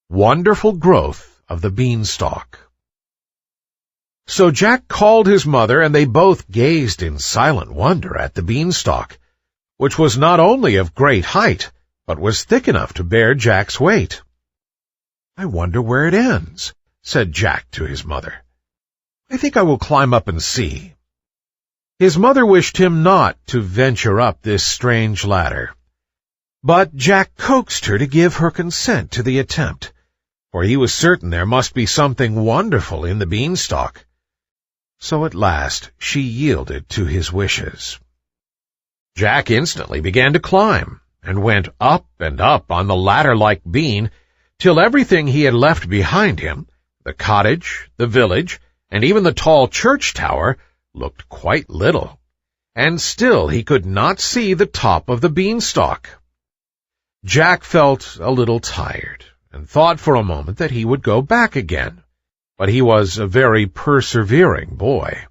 Wonderful Growth of the Beanstalk. So Jack called his mother, and they both gazed in silent wonder at the beanstalk, which was not only of great height, but was thick enough to bear Jack's weight. "I wonder where it ends," said Jack to his mother. "I think I will climb up and see." His mother wished him not to venture up this strange ladder, but Jack coaxed her to give her consent to the attempt, for he was certain there must be something wonderful in the beanstalk. So at last she yielded to his wishes. Jack instantly began to climb, and went up and up on the ladder-like bean, till everything he had left behind him, the cottage, the village, and even the tall church tower, looked quite little, and still he could not see the top of the beanstalk. Jack felt a little tired, and thought for a moment that he would go back again, but he was a very persevering boy,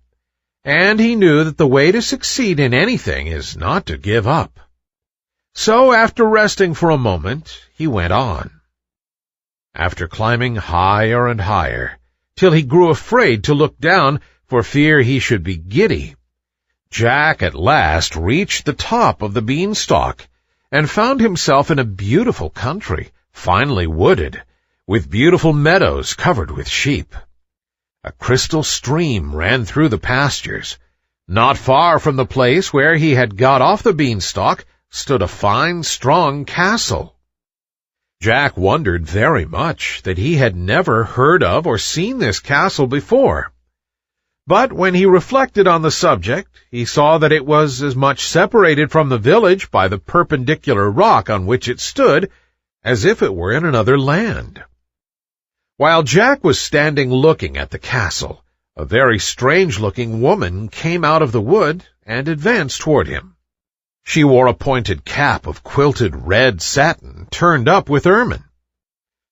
and he knew that the way to succeed in anything is not to give up. So after resting for a moment, he went on. After climbing higher and higher, till he grew afraid to look down for fear he should be giddy, Jack at last reached the top of the beanstalk, and found himself in a beautiful country, finely wooded, with beautiful meadows covered with sheep. A crystal stream ran through the pastures. Not far from the place where he had got off the beanstalk stood a fine, strong castle. Jack wondered very much that he had never heard of or seen this castle before. But when he reflected on the subject, he saw that it was as much separated from the village by the perpendicular rock on which it stood as if it were in another land. While Jack was standing looking at the castle, a very strange-looking woman came out of the wood and advanced toward him. She wore a pointed cap of quilted red satin turned up with ermine.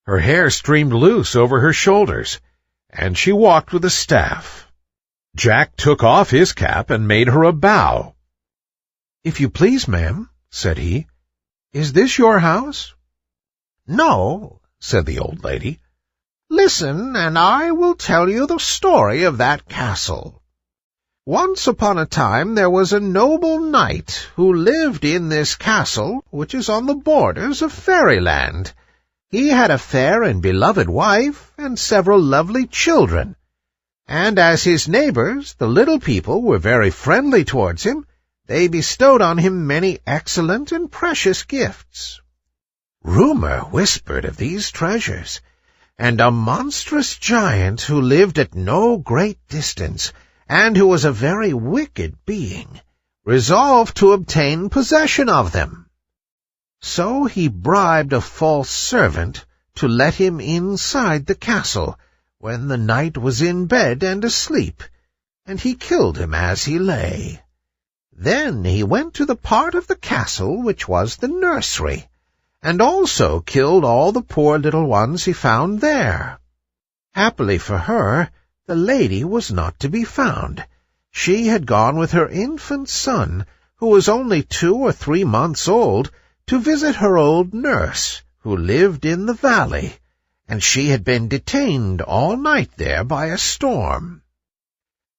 Her hair streamed loose over her shoulders, and she walked with a staff. Jack took off his cap and made her a bow. "If you please, ma'am," said he, "is this your house?" "No," said the old lady. "Listen, and I will tell you the story of that castle. Once upon a time there was a noble knight who lived in this castle, which is on the borders of fairyland. He had a fair and beloved wife, and several lovely children, and as his neighbors, the little people, were very friendly towards him, they bestowed on him many excellent and precious gifts. Rumor whispered of these treasures, and a monstrous giant who lived at no great distance, and who was a very wicked being, resolved to obtain possession of them. So he bribed a false servant to let him inside the castle when the knight was in bed and asleep, and he killed him as he lay. Then he went to the part of the castle which was the nursery, and also killed all the poor little ones he found there. Happily for her, the lady was not to be found. She had gone with her infant son, who was only 2 or 3 months old, to visit her old nurse, who lived in the valley, and she had been detained all night there by a storm.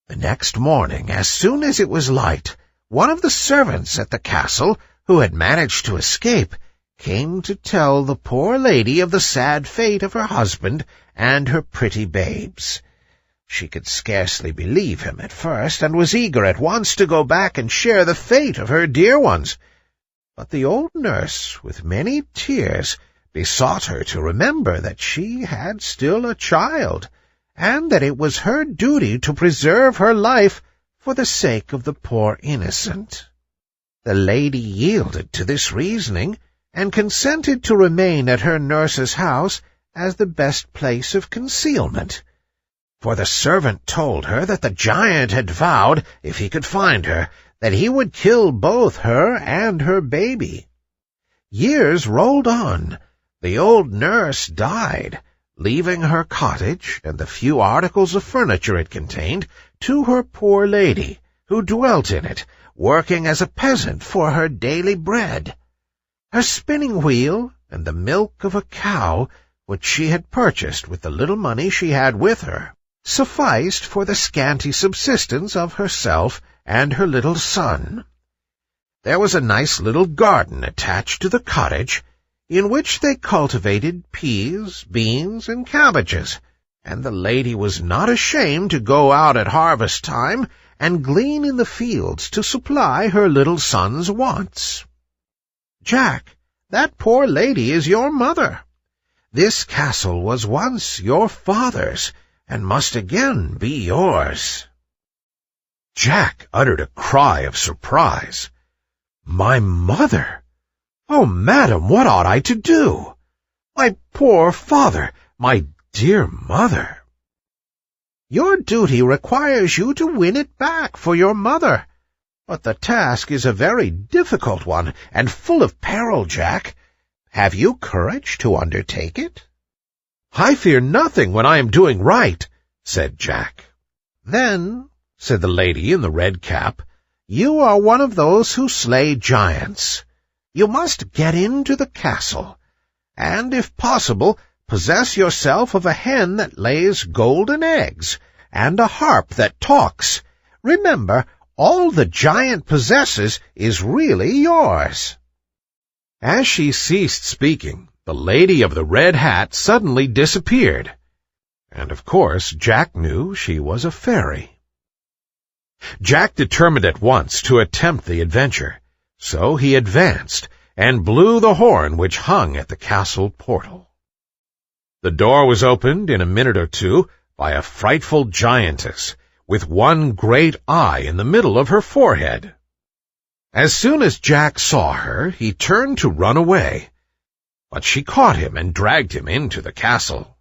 The next morning, as soon as it was light, one of the servants at the castle, who had managed to escape, came to tell the poor lady of the sad fate of her husband and her pretty babes. She could scarcely believe him at first, and was eager at once to go back and share the fate of her dear ones. But the old nurse, with many tears, besought her to remember that she had still a child, and that it was her duty to preserve her life for the sake of the poor innocent. The lady yielded to this reasoning, and consented to remain at her nurse's house as the best place of concealment. For the servant told her that the giant had vowed, if he could find her, that he would kill both her and her baby. Years rolled on. The old nurse died, leaving her cottage and the few articles of furniture it contained to her poor lady, who dwelt in it, working as a peasant for her daily bread. Her spinning-wheel and the milk of a cow which she had purchased with the little money she had with her, sufficed for the scanty subsistence of herself and her little son. There was a nice little garden attached to the cottage, in which they cultivated peas, beans, and cabbages, and the lady was not ashamed to go out at harvest time and glean in the fields to supply her little son's wants. "Jack, that poor lady is your mother. This castle was once your father's, and must again be yours." Jack uttered a cry of surprise. "My mother? Oh, madam, what ought I to do? My poor father, my dear mother." "Your duty requires you to win it back for your mother. But the task is a very difficult one, and full of peril, Jack. Have you courage to undertake it?" "I fear nothing when I am doing right," said Jack. "Then," said the lady in the red cap, "you are one of those who slay giants. You must get into the castle, and, if possible, possess yourself of a hen that lays golden eggs, and a harp that talks. Remember, all the giant possesses is really yours." As she ceased speaking, the lady of the red hat suddenly disappeared, and of course Jack knew she was a fairy. Jack determined at once to attempt the adventure, so he advanced and blew the horn which hung at the castle portal. The door was opened in a minute or two by a frightful giantess, with one great eye in the middle of her forehead. As soon as Jack saw her, he turned to run away, but she caught him and dragged him into the castle.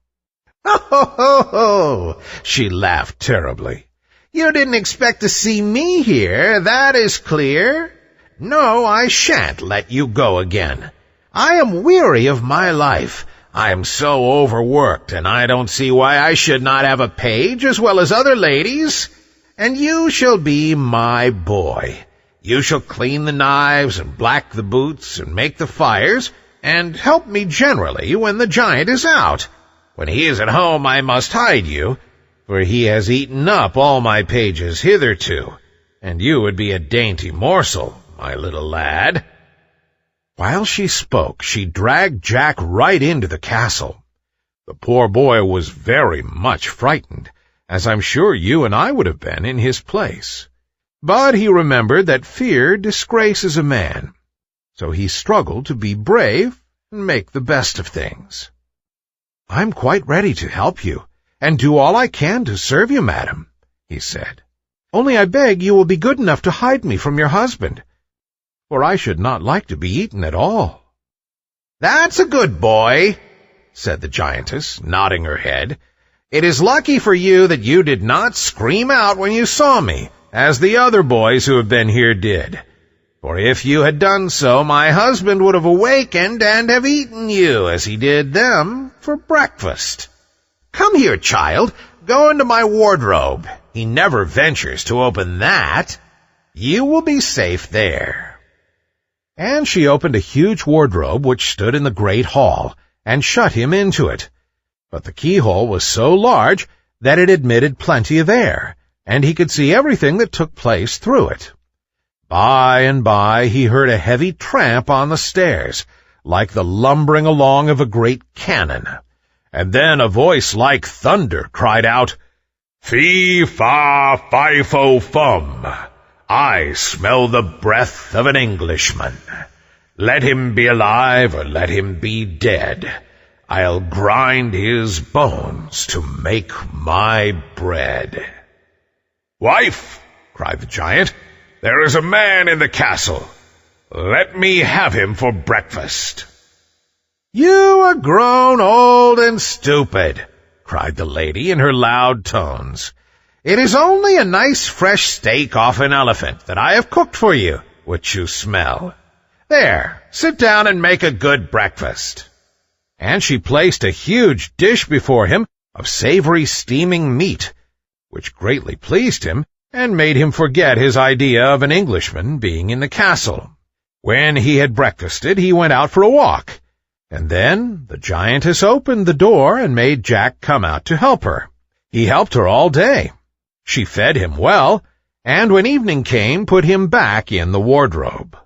"Ho, ho, ho, ho!" she laughed terribly. "You didn't expect to see me here, that is clear. No, I shan't let you go again. I am weary of my life. I am so overworked, and I don't see why I should not have a page as well as other ladies. And you shall be my boy. You shall clean the knives and black the boots and make the fires, and help me generally when the giant is out. When he is at home I must hide you, for he has eaten up all my pages hitherto, and you would be a dainty morsel, my little lad." While she spoke, she dragged Jack right into the castle. The poor boy was very much frightened, as I'm sure you and I would have been in his place. But he remembered that fear disgraces a man, so he struggled to be brave and make the best of things. "I'm quite ready to help you, and do all I can to serve you, madam," he said. "Only I beg you will be good enough to hide me from your husband, for I should not like to be eaten at all." "That's a good boy," said the giantess, nodding her head. "It is lucky for you that you did not scream out when you saw me, as the other boys who have been here did. For if you had done so, my husband would have awakened and have eaten you, as he did them, for breakfast. Come here, child, go into my wardrobe. He never ventures to open that. You will be safe there." And she opened a huge wardrobe which stood in the great hall, and shut him into it. But the keyhole was so large that it admitted plenty of air, and he could see everything that took place through it. By and by he heard a heavy tramp on the stairs, like the lumbering along of a great cannon, and then a voice like thunder cried out, "Fee, fa, fi, fo, fum! I smell the breath of an Englishman. Let him be alive or let him be dead. I'll grind his bones to make my bread." "Wife," cried the giant, "there is a man in the castle. Let me have him for breakfast." "You are grown old and stupid," cried the lady in her loud tones. "It is only a nice fresh steak off an elephant that I have cooked for you, which you smell. There, sit down and make a good breakfast." And she placed a huge dish before him of savory steaming meat, which greatly pleased him and made him forget his idea of an Englishman being in the castle. When he had breakfasted, he went out for a walk, And then the giantess opened the door and made Jack come out to help her. He helped her all day. She fed him well, and when evening came, put him back in the wardrobe.